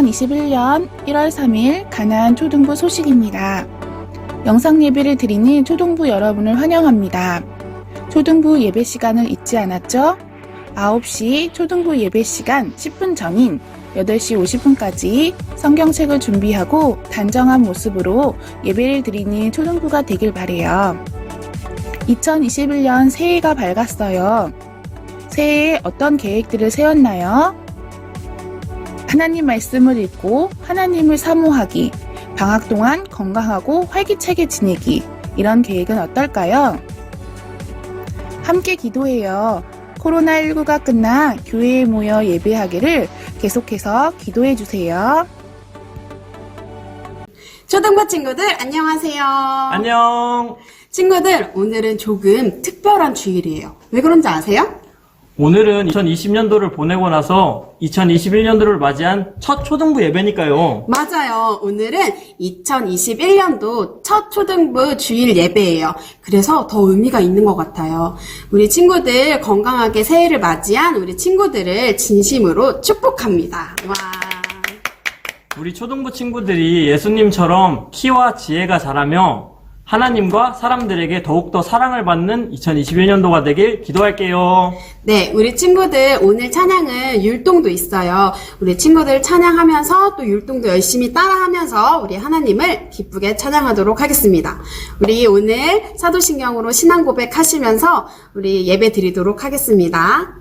2021년 1월 3일 가나안 초등부 소식입니다. 영상 예배를 드리는 초등부 여러분을 환영합니다. 초등부 예배 시간을 잊지 않았죠? 9시 초등부 예배 시간 10분 전인 8시 50분까지 성경책을 준비하고 단정한 모습으로 예배를 드리는 초등부가 되길 바래요. 2021년 새해가 밝았어요. 새해에 어떤 계획들을 세웠나요? 하나님 말씀을 읽고 하나님을 사모하기, 방학 동안 건강하고 활기차게 지내기, 이런 계획은 어떨까요? 함께 기도해요. 코로나19가 끝나 교회에 모여 예배하기를 계속해서 기도해 주세요. 초등부 친구들 안녕하세요. 안녕. 친구들, 오늘은 조금 특별한 주일이에요. 왜 그런지 아세요? 오늘은 2020년도를 보내고 나서 2021년도를 맞이한 첫 초등부 예배니까요. 맞아요. 오늘은 2021년도 첫 초등부 주일 예배예요. 그래서 더 의미가 있는 것 같아요. 우리 친구들 건강하게 새해를 맞이한 우리 친구들을 진심으로 축복합니다. 와. 우리 초등부 친구들이 예수님처럼 키와 지혜가 자라며 하나님과 사람들에게 더욱더 사랑을 받는 2021년도가 되길 기도할게요. 네, 우리 친구들 오늘 찬양은 율동도 있어요. 우리 친구들 찬양하면서 또 율동도 열심히 따라하면서 우리 하나님을 기쁘게 찬양하도록 하겠습니다. 우리 오늘 사도신경으로 신앙 고백하시면서 우리 예배 드리도록 하겠습니다.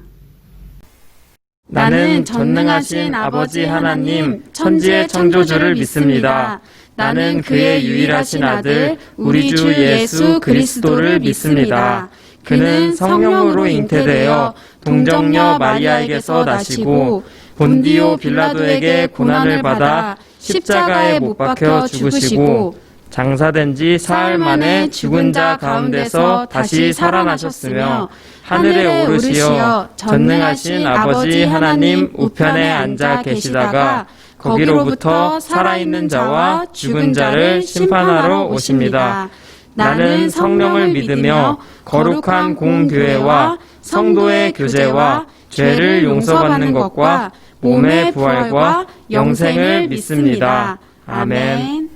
나는 전능하신 아버지 하나님, 천지의 창조주를 믿습니다. 나는 그의 유일하신 아들, 우리 주 예수 그리스도를 믿습니다. 그는 성령으로 잉태되어 동정녀 마리아에게서 나시고 본디오 빌라도에게 고난을 받아 십자가에 못 박혀 죽으시고 장사된 지 사흘 만에 죽은 자 가운데서 다시 살아나셨으며 하늘에 오르시어 전능하신 아버지 하나님 우편에 앉아 계시다가 거기로부터 살아있는 자와 죽은 자를 심판하러 오십니다. 나는 성령을 믿으며 거룩한 공교회와 성도의 교제와 죄를 용서받는 것과 몸의 부활과 영생을 믿습니다. 아멘.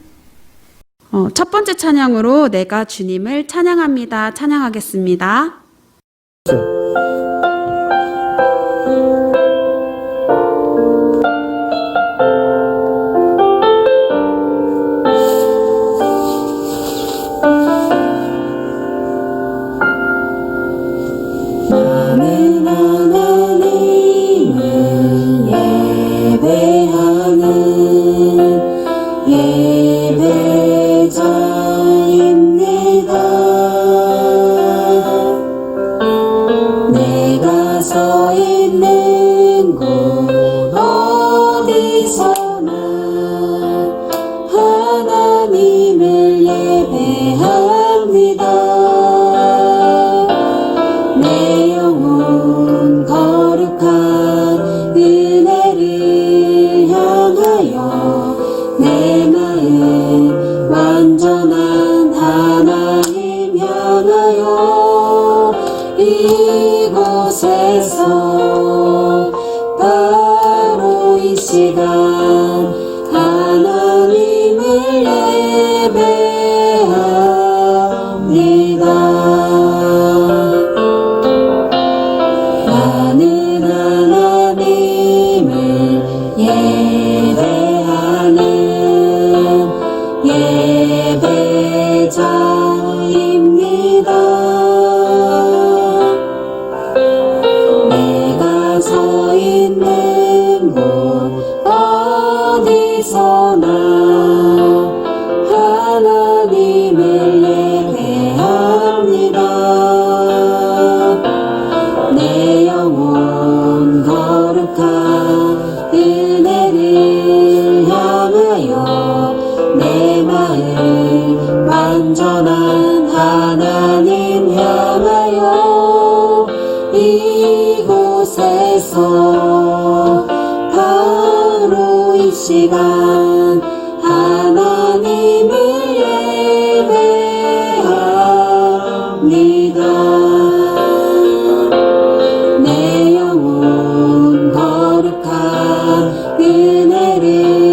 첫 번째 찬양으로 내가 주님을 찬양합니다. 찬양하겠습니다. 나는 하나님을 예배하는 예배자입니다. 내가 서 있는 곳 어디서나 하나님을 예배합니다. 내 영혼 거룩한 은혜를 향하여 내 마음 완전한 하나님 향하여 이곳에서 바로 이 시간 하나님을 예배합니다. 나는 하나님을 예배하는 예배자입니다. 내가 서 있는 곳 어디서나 하나님을 예배합니다. 내 영혼 거룩한 은혜를 향하여 내 마음 완전한 하나님 향하여 이곳에서 바로 이 시간 하나님을 예배합니다. 내 영혼 거룩한 은혜를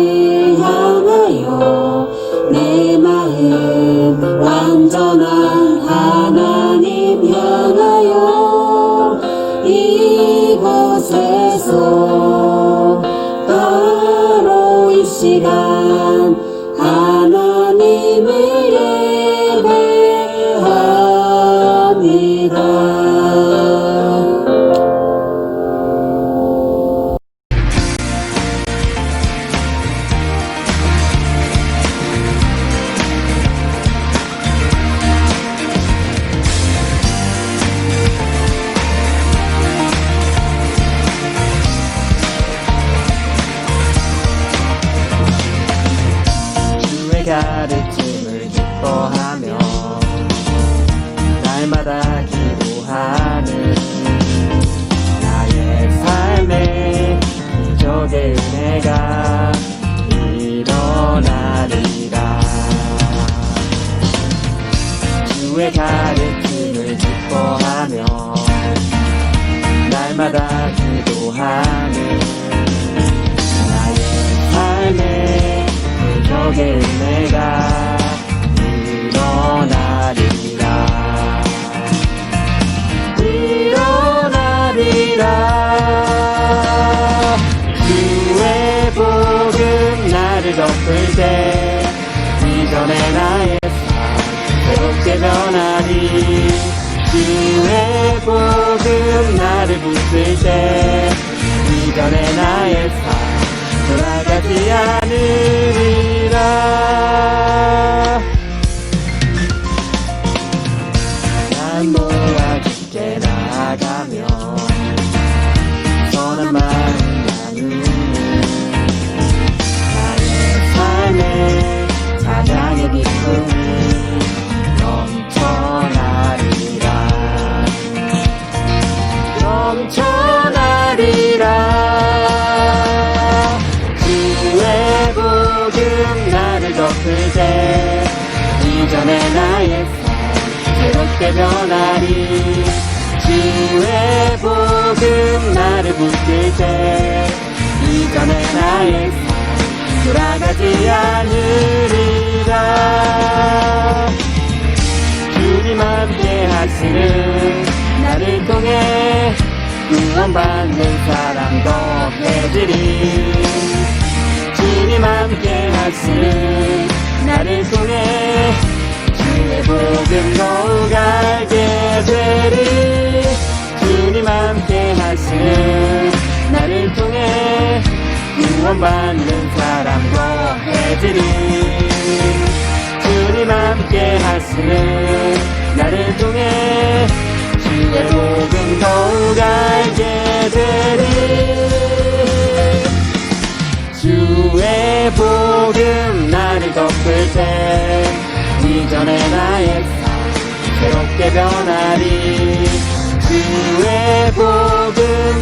주의 가르침을 기뻐하며 날마다 기도하는 나의 삶에 기적의 은혜가 일어나리라. 주의 가르침을 기뻐하며 날마다 기도하는 나의 삶에 기적의 은혜가 일어나리라. 일어나리라. 주의 복음 나를 덮을 때 이전의 나의 삶 새롭게 변하리. 주의 복음 나를 붙들 때 이전의 나의 삶 돌아가지 않으리라. 난 너와 깊게 나아가며 선한 마음 나누는 나의 삶에 찬양의 기쁨이 넘쳐나리라. 넘쳐나리라. 주의 복음 나를 덮을 때 이전의 나의 삶 새롭게 변하리. 주의 복음 나를 붙들 때 이전의 나의 삶 돌아가지 않으리라. 주님 함께 하시는 나를 통해 구원받는 사람 더해지리. 주님 함께 하시는 나를 통해 주의 복음 더욱 알게 되리. 주님 함께 하시는 나를 통해 구원받는 사람 더해지리. 주님 함께 하시는 나를 통해 주의 복음 더욱 알게 되리. 주의 복음 나를 덮을 때 이전의 나의 삶 새롭게 변하리. 주의 복음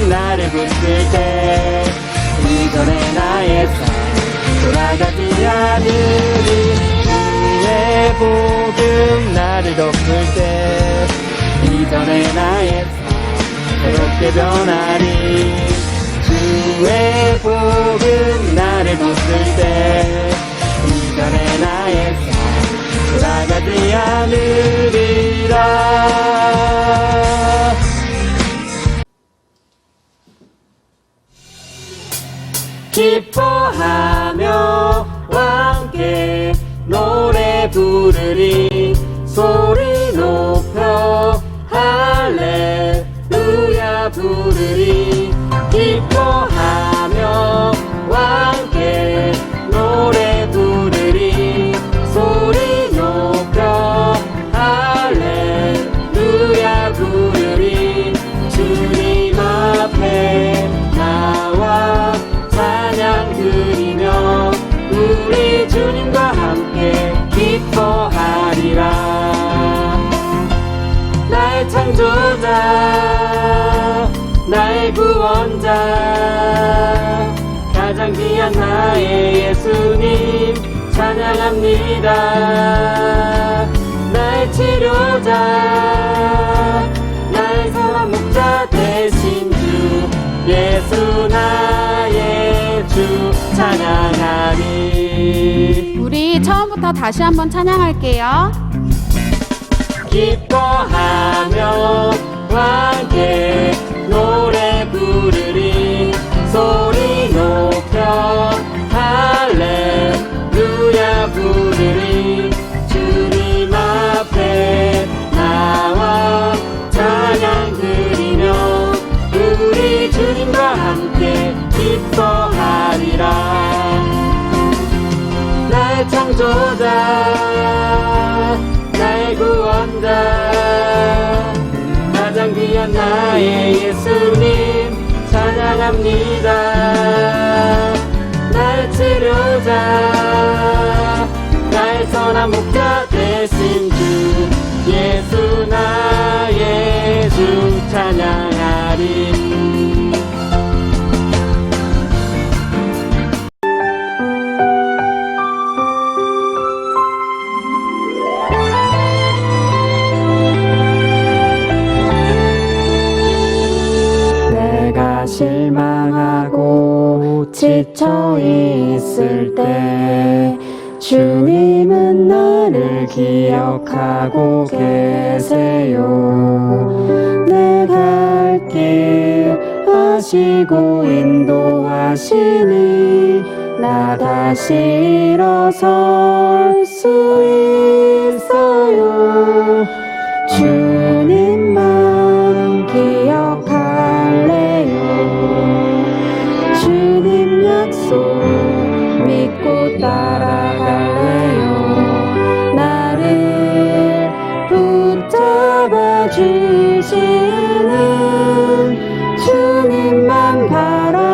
나를 붙들 때 이전의 나의 삶 돌아가지 않으리. 주의 복음 나를 덮을 때 이전의 나의 삶 새롭게 변하리. 주의 복음 나를 붙들 때 이전의 나의 삶 돌아가지 않으리라. 기뻐하며 함께 노래 부르리. 소리 높여 할렐루야 부르리. 기뻐하며 함께 노래 부르리. 소리 높여 할렐루야 부르리. 주님 앞에 나와 찬양 드리며 우리 주님과 함께 기뻐하리라. 나의 창조자 나의 구원자 가장 귀한 나의 예수님 찬양합니다. 나의 치료자 나의 사랑 목자 되신 주 예수 나의 주 찬양하리. 우리 처음부터 다시 한번 찬양할게요. 기뻐하며 함께 노래 부르리. 소리 높여 할렐루야 부르리. 나의 구원자 가장 귀한 나의 예수님 찬양합니다. 나의 치료자 나의 선한 목자 되신 주 예수 나의 주 찬양하리. 내가 실망하고 지쳐 있을 때 주님은 나를 기억하고 계세요. 내가 갈 길 아시고 인도하시니 나 다시 일어설 수 있어요. 주님만 기억할래요. 주님 약속 믿고 따라갈래요. 나를 붙잡아 주시는 주님만 바라볼래요.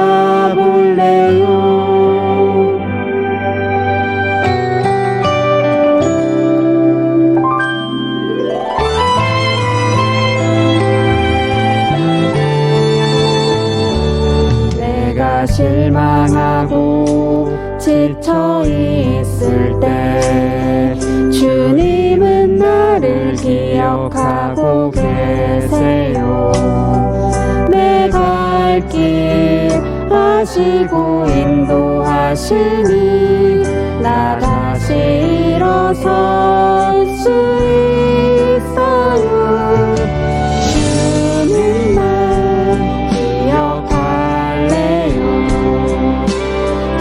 내가 실망하고 지쳐 있을 때 주님은 나를 기억하고 계세요. 내가 갈 길 아시고 인도하시니 나 다시 일어설 수 있어요. 주님만 기억할래요.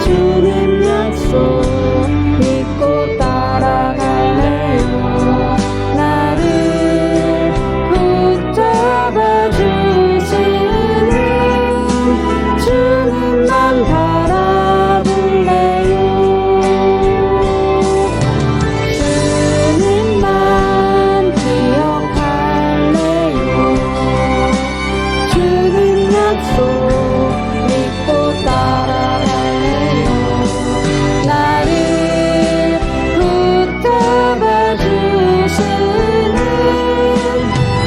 주님 약속 믿고 따라갈래요. 나를 붙잡아 주시는 주님만 바라볼래요. 주님만 기억할래요. 주님 약속 믿고 따라갈래요. 나를 붙잡아 주시는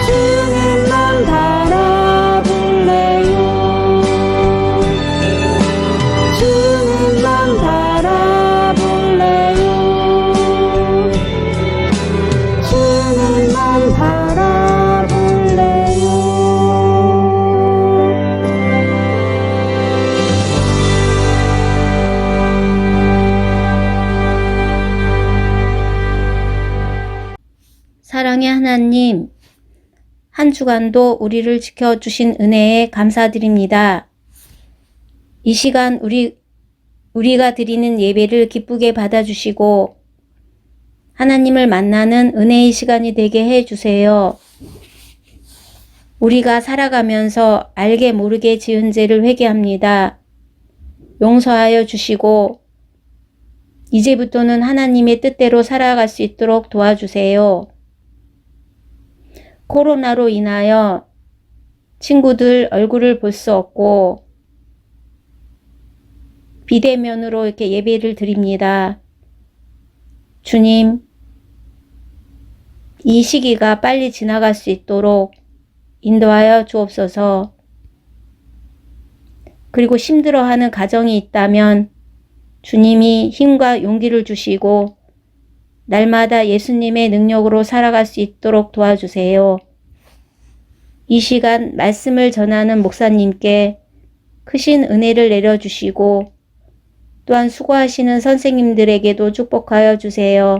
주님만 바라볼래요. 주님만 바라볼래요. 주님만 바라볼래요. 사랑의 하나님, 한 주간도 우리를 지켜주신 은혜에 감사드립니다. 이 시간 우리가 드리는 예배를 기쁘게 받아주시고 하나님을 만나는 은혜의 시간이 되게 해주세요. 우리가 살아가면서 알게 모르게 지은 죄를 회개합니다. 용서하여 주시고 이제부터는 하나님의 뜻대로 살아갈 수 있도록 도와주세요. 코로나로 인하여 친구들 얼굴을 볼 수 없고 비대면으로 이렇게 예배를 드립니다. 주님, 이 시기가 빨리 지나갈 수 있도록 인도하여 주옵소서. 그리고 힘들어하는 가정이 있다면 주님이 힘과 용기를 주시고 날마다 예수님의 능력으로 살아갈 수 있도록 도와주세요. 이 시간 말씀을 전하는 목사님께 크신 은혜를 내려주시고 또한 수고하시는 선생님들에게도 축복하여 주세요.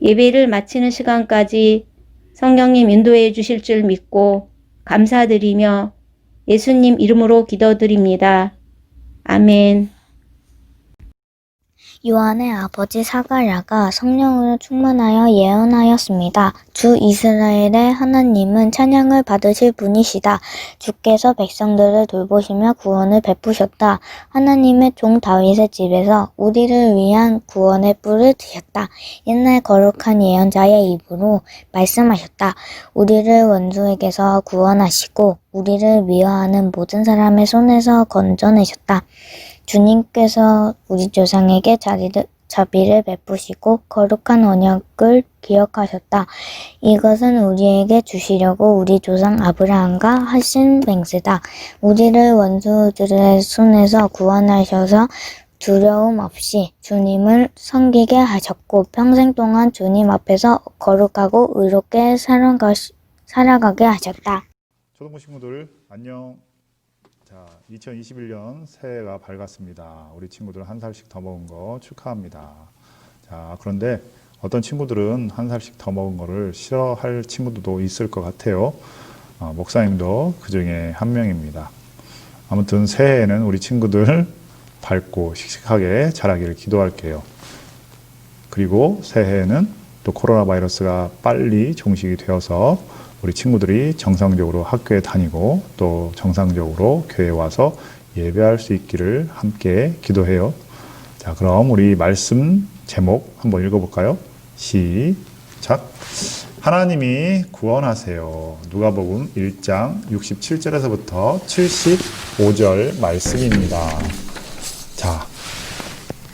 예배를 마치는 시간까지 성령님 인도해 주실 줄 믿고 감사드리며 예수님 이름으로 기도드립니다. 아멘. 요한의 아버지 사가랴가 성령으로 충만하여 예언하였습니다. 주 이스라엘의 하나님은 찬양을 받으실 분이시다. 주께서 백성들을 돌보시며 구원을 베푸셨다. 하나님의 종 다윗의 집에서 우리를 위한 구원의 뿔을 드셨다. 옛날 거룩한 예언자의 입으로 말씀하셨다. 우리를 원수에게서 구원하시고 우리를 미워하는 모든 사람의 손에서 건져내셨다. 주님께서 우리 조상에게 자비를 베푸시고 거룩한 언약을 기억하셨다. 이것은 우리에게 주시려고 우리 조상 아브라함과 하신 맹세다. 우리를 원수들의 손에서 구원하셔서 두려움 없이 주님을 섬기게 하셨고 평생 동안 주님 앞에서 거룩하고 의롭게 살아가게 하셨다. 초등부 친구들 안녕. 자, 2021년 새해가 밝았습니다. 우리 친구들 한 살씩 더 먹은 거 축하합니다. 자, 그런데 어떤 친구들은 한 살씩 더 먹은 거를 싫어할 친구들도 있을 것 같아요. 목사님도 그 중에 한 명입니다. 아무튼 새해에는 우리 친구들 밝고 씩씩하게 자라기를 기도할게요. 그리고 새해에는 또 코로나 바이러스가 빨리 종식이 되어서 우리 친구들이 정상적으로 학교에 다니고 또 정상적으로 교회에 와서 예배할 수 있기를 함께 기도해요. 자, 그럼 우리 말씀 제목 한번 읽어볼까요? 시작. 하나님이 구원하세요. 누가복음 1장 67절에서부터 75절 말씀입니다. 자,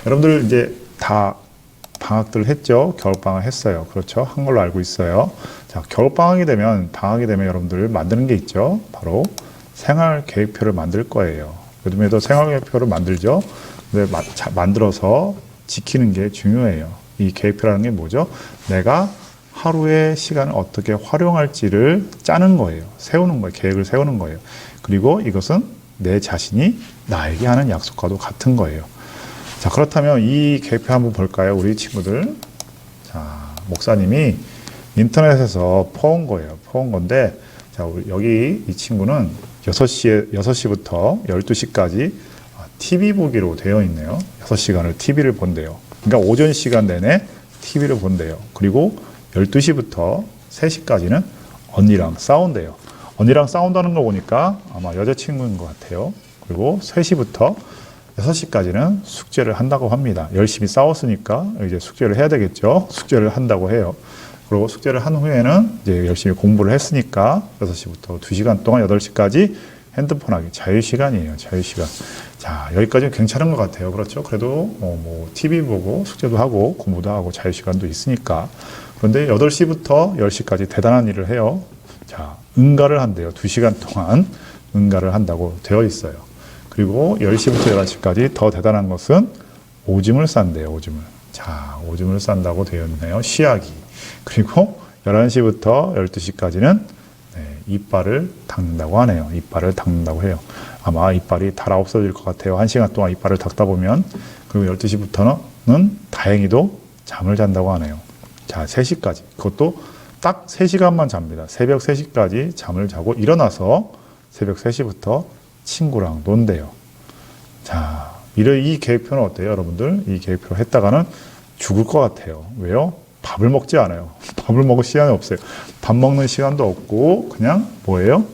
여러분들 이제 다 방학들 했죠? 겨울방학 했어요. 그렇죠? 한 걸로 알고 있어요. 자, 겨울방학이 되면, 방학이 되면 여러분들 만드는 게 있죠? 바로 생활계획표를 만들 거예요. 요즘에도 생활계획표를 만들죠? 근데 만들어서 지키는 게 중요해요. 이 계획표라는 게 뭐죠? 내가 하루의 시간을 어떻게 활용할지를 짜는 거예요. 세우는 거예요. 계획을 세우는 거예요. 그리고 이것은 내 자신이 나에게 하는 약속과도 같은 거예요. 자, 그렇다면 이 계획표 한번 볼까요? 우리 친구들. 자, 목사님이 인터넷에서 퍼온 거예요. 퍼온 건데, 자, 우리 여기 이 친구는 6시부터 12시까지 TV 보기로 되어 있네요. 6시간을 TV를 본대요. 그러니까 오전 시간 내내 TV를 본대요. 그리고 12시부터 3시까지는 언니랑 싸운대요. 언니랑 싸운다는 거 보니까 아마 여자친구인 것 같아요. 그리고 3시부터 6시까지는 숙제를 한다고 합니다. 열심히 싸웠으니까 이제 숙제를 해야 되겠죠. 숙제를 한다고 해요. 그리고 숙제를 한 후에는 이제 열심히 공부를 했으니까 6시부터 2시간 동안 8시까지 핸드폰 하기 자유시간이에요. 자유시간. 자, 여기까지는 괜찮은 것 같아요. 그렇죠? 그래도 뭐 TV 보고 숙제도 하고 공부도 하고 자유시간도 있으니까. 그런데 8시부터 10시까지 대단한 일을 해요. 자, 응가를 한대요. 2시간 동안 응가를 한다고 되어 있어요. 그리고 10시부터 11시까지 더 대단한 것은 오줌을 싼대요. 오줌을. 자, 오줌을 싼다고 되어 있네요. 쉬하기. 그리고 11시부터 12시까지는 이빨을 닦는다고 하네요. 이빨을 닦는다고 해요. 아마 이빨이 달아 없어질 것 같아요. 1시간 동안 이빨을 닦다 보면. 그리고 12시부터는 다행히도 잠을 잔다고 하네요. 자, 3시까지. 그것도 딱 3시간만 잡니다. 새벽 3시까지 잠을 자고 일어나서 새벽 3시부터 친구랑 논대요. 자, 이 계획표는 어때요, 여러분들? 이 계획표 했다가는 죽을 것 같아요. 왜요? 밥을 먹지 않아요. 밥을 먹을 시간이 없어요. 밥 먹는 시간도 없고 그냥 뭐예요?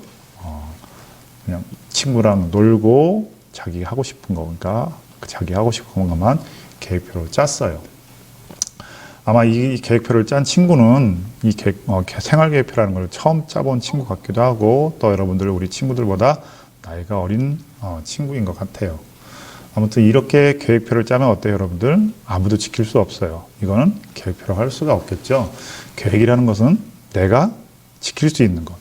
그냥 친구랑 놀고 자기 하고 싶은 거, 그러니까 자기 하고 싶은 것만 계획표로 짰어요. 아마 이 계획표를 짠 친구는 이 생활계획표라는 걸 처음 짜본 친구 같기도 하고 또 여러분들 우리 친구들보다 나이가 어린 친구인 것 같아요. 아무튼 이렇게 계획표를 짜면 어때요, 여러분들? 아무도 지킬 수 없어요. 이거는 계획표로 할 수가 없겠죠. 계획이라는 것은 내가 지킬 수 있는 것,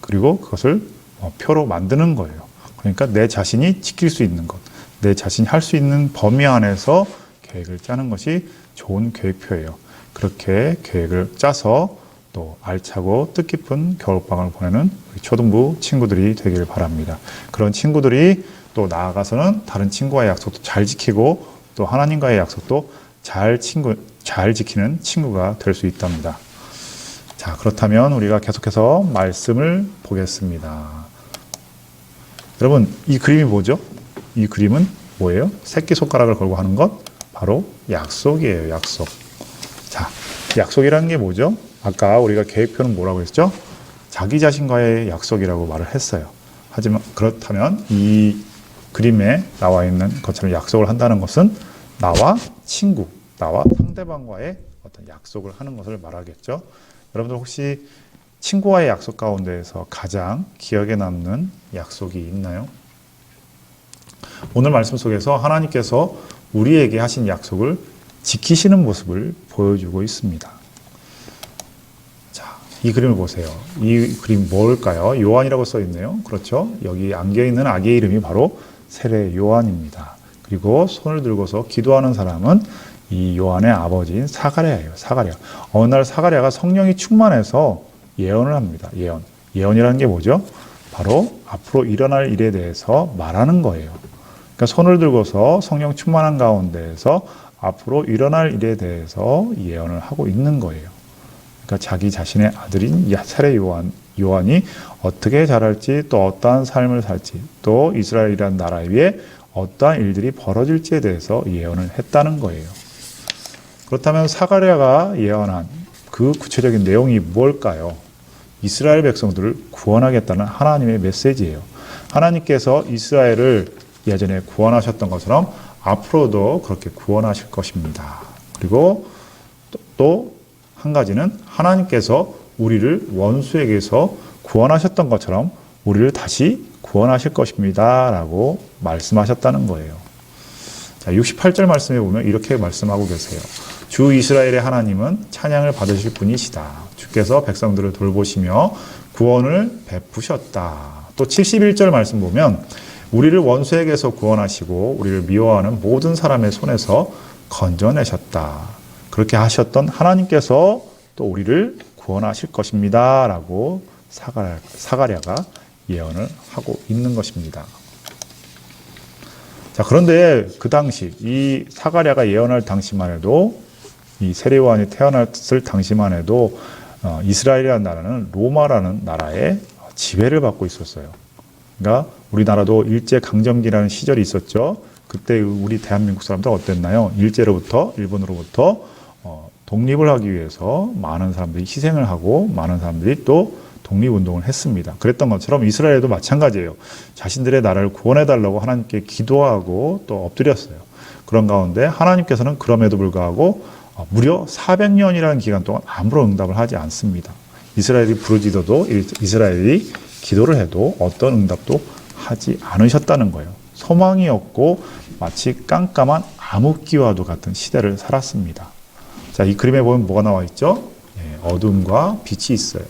그리고 그것을 표로 만드는 거예요. 그러니까 내 자신이 지킬 수 있는 것, 내 자신이 할 수 있는 범위 안에서 계획을 짜는 것이 좋은 계획표예요. 그렇게 계획을 짜서 또 알차고 뜻깊은 겨울방학을 보내는 우리 초등부 친구들이 되길 바랍니다. 그런 친구들이 또 나아가서는 다른 친구와의 약속도 잘 지키고 또 하나님과의 약속도 잘 지키는 친구가 될 수 있답니다. 자, 그렇다면 우리가 계속해서 말씀을 보겠습니다. 여러분, 이 그림이 뭐죠? 이 그림은 뭐예요? 새끼손가락을 걸고 하는 것? 바로 약속이에요. 약속. 자, 약속이라는 게 뭐죠? 아까 우리가 계획표는 뭐라고 했죠? 자기 자신과의 약속이라고 말을 했어요. 하지만 그렇다면 이 그림에 나와 있는 것처럼 약속을 한다는 것은 나와 친구, 나와 상대방과의 어떤 약속을 하는 것을 말하겠죠. 여러분들 혹시 친구와의 약속 가운데에서 가장 기억에 남는 약속이 있나요? 오늘 말씀 속에서 하나님께서 우리에게 하신 약속을 지키시는 모습을 보여주고 있습니다. 자, 이 그림을 보세요. 이 그림 뭘까요? 요한이라고 써 있네요. 그렇죠? 여기 안겨 있는 아기의 이름이 바로 세례 요한입니다. 그리고 손을 들고서 기도하는 사람은 이 요한의 아버지인 사가랴예요. 사가랴. 어느 날 사가랴가 성령이 충만해서 예언을 합니다. 예언. 예언이라는 게 뭐죠? 바로 앞으로 일어날 일에 대해서 말하는 거예요. 그러니까 손을 들고서 성령 충만한 가운데에서 앞으로 일어날 일에 대해서 예언을 하고 있는 거예요. 그러니까 자기 자신의 아들인 세례 요한이 어떻게 자랄지, 또 어떠한 삶을 살지, 또 이스라엘이라는 나라 위에 어떠한 일들이 벌어질지에 대해서 예언을 했다는 거예요. 그렇다면 사가랴가 예언한 그 구체적인 내용이 뭘까요? 이스라엘 백성들을 구원하겠다는 하나님의 메시지예요. 하나님께서 이스라엘을 예전에 구원하셨던 것처럼 앞으로도 그렇게 구원하실 것입니다. 그리고 또 한 가지는 하나님께서 우리를 원수에게서 구원하셨던 것처럼 우리를 다시 구원하실 것입니다. 라고 말씀하셨다는 거예요. 자, 68절 말씀에 보면 이렇게 말씀하고 계세요. 주 이스라엘의 하나님은 찬양을 받으실 분이시다. 주께서 백성들을 돌보시며 구원을 베푸셨다. 또 71절 말씀 보면 우리를 원수에게서 구원하시고 우리를 미워하는 모든 사람의 손에서 건져내셨다. 그렇게 하셨던 하나님께서 또 우리를 구원하실 것입니다. 라고 사가랴가 예언을 하고 있는 것입니다. 자, 그런데 그 당시 이 사가랴가 예언할 당시만 해도 이 세례 요한이 태어났을 당시만 해도 이스라엘이라는 나라는 로마라는 나라의 지배를 받고 있었어요. 그러니까 우리나라도 일제 강점기라는 시절이 있었죠. 그때 우리 대한민국 사람들 어땠나요? 일제로부터 일본으로부터 독립을 하기 위해서 많은 사람들이 희생을 하고 많은 사람들이 또 독립운동을 했습니다. 그랬던 것처럼 이스라엘도 마찬가지예요. 자신들의 나라를 구원해달라고 하나님께 기도하고 또 엎드렸어요. 그런 가운데 하나님께서는 그럼에도 불구하고 무려 400년이라는 기간 동안 아무런 응답을 하지 않습니다. 이스라엘이 부르짖어도 이스라엘이 기도를 해도 어떤 응답도 하지 않으셨다는 거예요. 소망이 없고 마치 깜깜한 암흑기와도 같은 시대를 살았습니다. 자, 이 그림에 보면 뭐가 나와 있죠? 어둠과 빛이 있어요.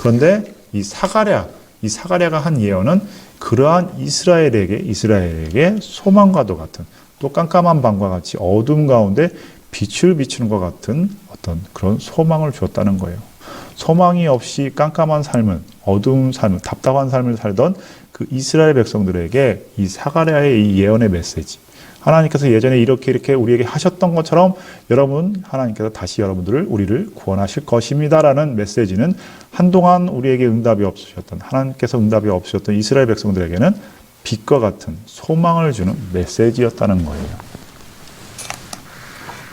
그런데 이 사가랴가 한 예언은 그러한 이스라엘에게 소망과도 같은, 또 깜깜한 밤과 같이 어둠 가운데 빛을 비추는 것 같은 어떤 그런 소망을 주었다는 거예요. 소망이 없이 깜깜한 삶을, 어두운 삶을, 답답한 삶을 살던 그 이스라엘 백성들에게 이 사가랴의 이 예언의 메시지, 하나님께서 예전에 이렇게 우리에게 하셨던 것처럼 하나님께서 다시 우리를 구원하실 것입니다라는 메시지는 한동안 우리에게 응답이 없으셨던, 하나님께서 응답이 없으셨던 이스라엘 백성들에게는 빛과 같은 소망을 주는 메시지였다는 거예요.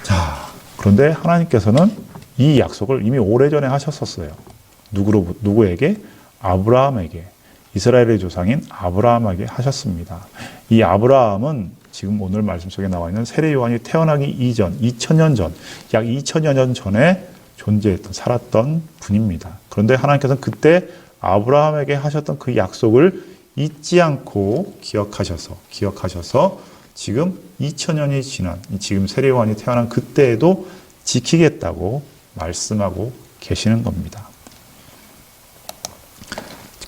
자, 그런데 하나님께서는 이 약속을 이미 오래전에 하셨었어요. 누구에게? 아브라함에게. 이스라엘의 조상인 아브라함에게 하셨습니다. 이 아브라함은 지금 오늘 말씀 속에 나와 있는 세례 요한이 태어나기 이전, 2000년 전, 약 2000여 년 전에 살았던 분입니다. 그런데 하나님께서는 그때 아브라함에게 하셨던 그 약속을 잊지 않고 기억하셔서 지금 2000년이 지난, 지금 세례 요한이 태어난 그때에도 지키겠다고 말씀하고 계시는 겁니다.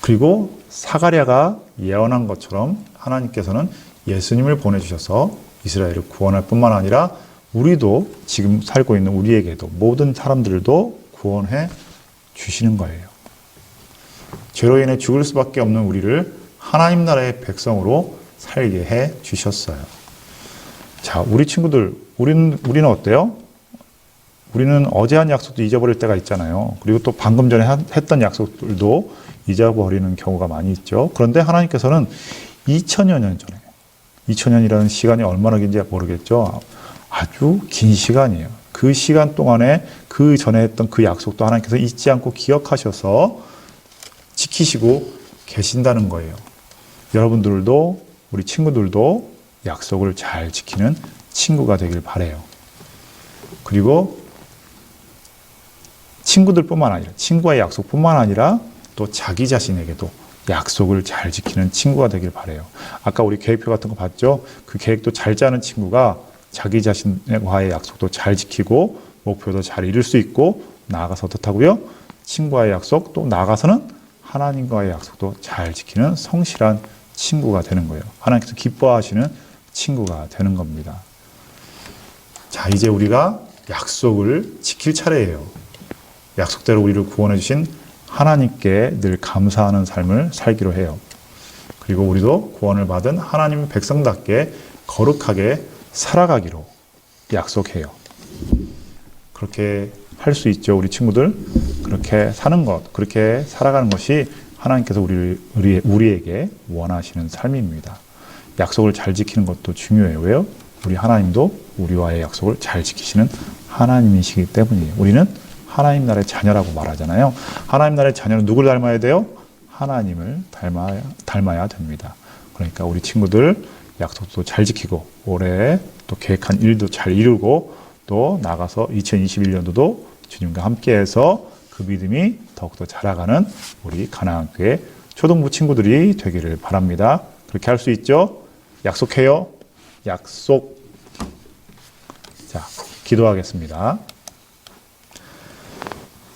그리고 사가랴가 예언한 것처럼 하나님께서는 예수님을 보내주셔서 이스라엘을 구원할 뿐만 아니라 우리도 지금 살고 있는 우리에게도 모든 사람들도 구원해 주시는 거예요. 죄로 인해 죽을 수밖에 없는 우리를 하나님 나라의 백성으로 살게 해 주셨어요. 자, 우리 친구들, 우리는 어때요? 우리는 어제 한 약속도 잊어버릴 때가 있잖아요. 그리고 또 방금 전에 했던 약속들도 잊어버리는 경우가 많이 있죠. 그런데 하나님께서는 2000여 년 전에, 2000년이라는 시간이 얼마나 긴지 모르겠죠. 아주 긴 시간이에요. 그 시간 동안에 그 전에 했던 그 약속도 하나님께서 잊지 않고 기억하셔서 지키시고 계신다는 거예요. 여러분들도 우리 친구들도 약속을 잘 지키는 친구가 되길 바라요. 그리고 친구들뿐만 아니라 친구와의 약속뿐만 아니라 또 자기 자신에게도 약속을 잘 지키는 친구가 되길 바라요. 아까 우리 계획표 같은 거 봤죠? 그 계획도 잘 짜는 친구가 자기 자신과의 약속도 잘 지키고 목표도 잘 이룰 수 있고 나아가서 어떻다고요? 친구와의 약속 또 나아가서는 하나님과의 약속도 잘 지키는 성실한 친구가 되는 거예요. 하나님께서 기뻐하시는 친구가 되는 겁니다. 자, 이제 우리가 약속을 지킬 차례예요. 약속대로 우리를 구원해 주신 하나님께 늘 감사하는 삶을 살기로 해요. 그리고 우리도 구원을 받은 하나님 백성답게 거룩하게 살아가기로 약속해요. 그렇게 할 수 있죠, 우리 친구들. 그렇게 사는 것, 그렇게 살아가는 것이 하나님께서 우리에게 원하시는 삶입니다. 약속을 잘 지키는 것도 중요해요. 왜요? 우리 하나님도 우리와의 약속을 잘 지키시는 하나님이시기 때문이에요. 우리는 하나님 나라의 자녀라고 말하잖아요. 하나님 나라의 자녀는 누굴 닮아야 돼요? 하나님을 닮아야 됩니다. 그러니까 우리 친구들 약속도 잘 지키고 올해 또 계획한 일도 잘 이루고 또 나가서 2021년도도 주님과 함께해서 그 믿음이 더욱더 자라가는 우리 가나안교회 초등부 친구들이 되기를 바랍니다. 그렇게 할 수 있죠? 약속해요. 약속. 자, 기도하겠습니다.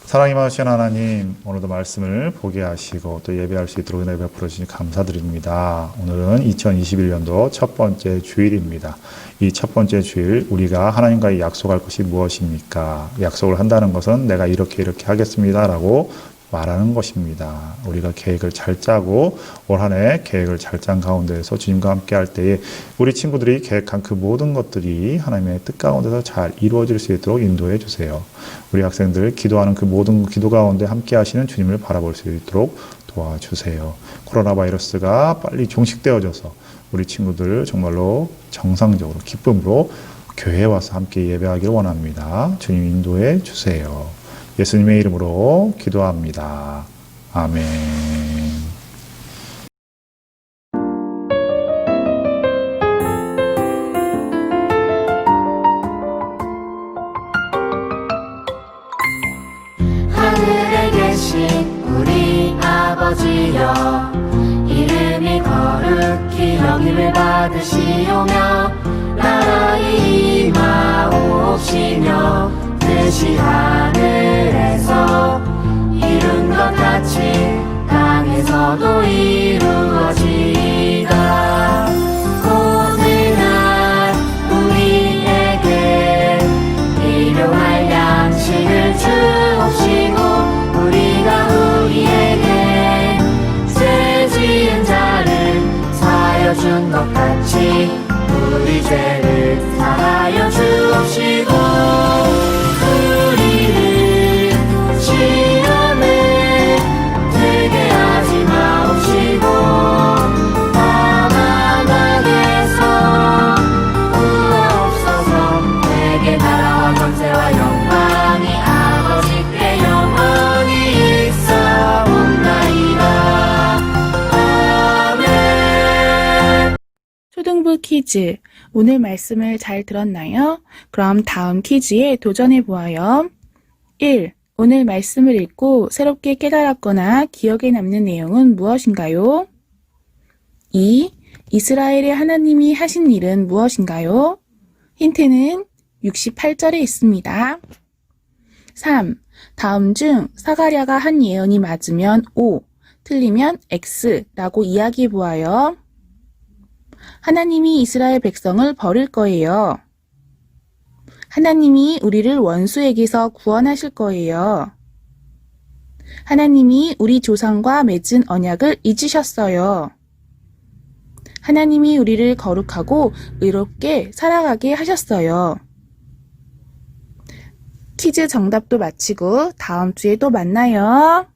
사랑이 많으신 하나님, 오늘도 말씀을 보게 하시고 또 예배할 수 있도록 은혜 베풀어 주시니 감사드립니다. 오늘은 2021년도 첫 번째 주일입니다. 이 첫 번째 주일 우리가 하나님과의 약속할 것이 무엇입니까? 약속을 한다는 것은 내가 이렇게 하겠습니다 라고 말하는 것입니다. 우리가 계획을 잘 짜고 올 한 해 계획을 잘 짠 가운데에서 주님과 함께 할 때에 우리 친구들이 계획한 그 모든 것들이 하나님의 뜻 가운데서 잘 이루어질 수 있도록 인도해 주세요. 우리 학생들 기도하는 그 모든 기도 가운데 함께 하시는 주님을 바라볼 수 있도록 도와주세요. 코로나 바이러스가 빨리 종식되어져서 우리 친구들 정말로 정상적으로 기쁨으로 교회에 와서 함께 예배하기를 원합니다. 주님 인도해 주세요. 예수님의 이름으로 기도합니다. 아멘. 하늘에 계신 우리 아버지여, 이름이 거룩히 여김을 받으시오며 나라의 임하옵시며 뜻이 하늘에서 이룬 것 같이 땅에서도 이루어지이다. 오늘날 우리에게 일용할 양식을 주옵시고 우리가 우리에게 죄 지은 자를 사하여 준 것 같이 우리 죄를 사하여 주옵시고 우리를 시험에 들게 하지 마옵시고 다만 악에서 구하옵소서. 내게 나라와 권세와 영광이 아버지께 영원히 있사옵나이다. 아멘. 초등부 퀴즈. 오늘 말씀을 잘 들었나요? 그럼 다음 퀴즈에 도전해 보아요. 1. 오늘 말씀을 읽고 새롭게 깨달았거나 기억에 남는 내용은 무엇인가요? 2. 이스라엘의 하나님이 하신 일은 무엇인가요? 힌트는 68절에 있습니다. 3. 다음 중 사가랴가 한 예언이 맞으면 O, 틀리면 X라고 이야기해 보아요. 하나님이 이스라엘 백성을 버릴 거예요. 하나님이 우리를 원수에게서 구원하실 거예요. 하나님이 우리 조상과 맺은 언약을 잊으셨어요. 하나님이 우리를 거룩하고 의롭게 살아가게 하셨어요. 퀴즈 정답도 마치고 다음 주에 또 만나요.